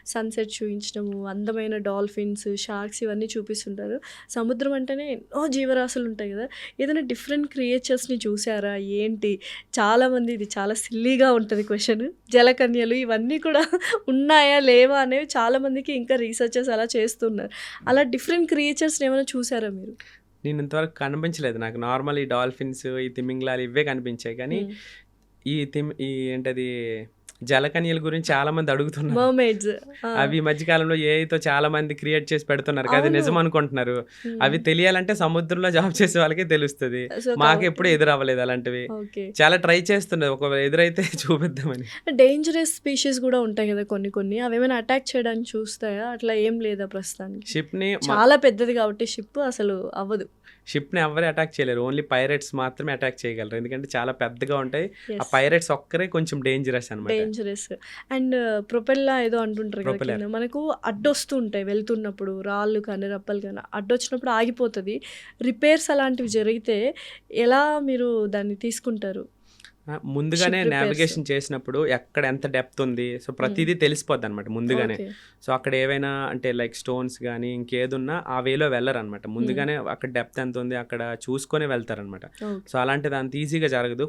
Sunset చూపించడము, అందమైన dolphins, sharks ఇవన్నీ చూపిస్తుంటారు. సముద్రం అంటేనే ఎన్నో జీవరాశులు ఉంటాయి కదా! ఏదైనా డిఫరెంట్ క్రియేచర్స్‌ని చూసారా? ఏంటి? చాలామంది ఇది చాలా సిల్లీగా ఉంటది క్వెషన్. జలకన్యలు ఇవన్నీ కూడా ఉన్నాయా? లేవా? అనేవి చాలామందికి ఇంకా రీసెర్చర్స్ అలా చేస్తున్నారు. అలా డిఫరెంట్ క్రియేచర్స్‌ని ఏమైనా చూసారా మీరు? నేను ఇంతవరకు కనిపించలేదు. నాకు నార్మల్ ఈ డాల్ఫిన్స్, ఈ తిమింగలాలు ఇవే కనిపించాయి. కానీ ఈ ఏంటది జలకన్యల గురించి చాలా మంది అడుగుతున్నారు. మర్‌మెయిడ్స్. ఆ! అవి ఈ మధ్య కాలంలో ఏఐతో చాలా మంది క్రియేట్ చేసి పెడుతున్నారు కదా! అది అవును. నిజం అనుకుంటున్నారు. అవి తెలియాలంటే సముద్రంలో జాబ్ చేసే వాళ్ళకే తెలుస్తది. సో, మాకెప్పుడు ఎదురవ్వలేదు అలాంటివి. ఓకే. చాలా ట్రై చేస్తున్నది. ఒకవేళ ఎదురైతే చూపిద్దామని. డేంజరస్ స్పీషీస్ గూడా ఉంటాయి గదా! కొన్ని కొన్ని. అవేమైనా అటాక్ చేయడానికి చూస్తాయా? అట్లా ఏం లేదా ప్రస్తుతానికి? షిప్‌ని చాలా పెద్దది కాబట్టి షిప్ అసలు అవ్వదు. షిప్‌ని ఎవ్వరు అటాక్ చేయలేరు. ఓన్లీ పైరేట్స్ మాత్రమే అటాక్ చేయగలరు. ఎందుకంటే చాలా పెద్దగా ఉంటాయి. ఆ యెస్. పైరేట్స్ ఒక్కరే కొంచెం డేంజరస్ అనమాట. డేంజరస్. అండ్ ప్రొపెల్లా ఏదో అంటుంటారు కదా! ప్రొపెల్లర్. కింద. మనకు అడ్డొస్తూ ఉంటాయి వెళ్తున్నప్పుడు. రాళ్ళు కానీ, రప్పలు కానీ అడ్డొచ్చినప్పుడు ఆగిపోతది. రిపేర్స్ అలాంటివి జరిగితే ఎలా మీరు దాన్ని తీసుకుంటారు? ముందుగానే షిప్ రిపేర్స్. నావిగేషన్ చేసినప్పుడు ఎక్కడ ఎంత డెప్త్ ఉంది. సో, ప్రతీదీ తెలిసిపోద్దనమాట ముందుగానే. ఓకే. సో, అక్కడ ఏవైనా అంటే లైక్ స్టోన్స్ గానీ, ఇంకేదున్నా ఆ వేలో వెళ్లరనమాట. ముందుగానే అక్కడ డెప్త్ ఎంత ఉంది అక్కడ చూసుకొని వెళ్తారనమాట. ఓకే. సో, అలాంటిది అంత ఈజీగా జరగదు.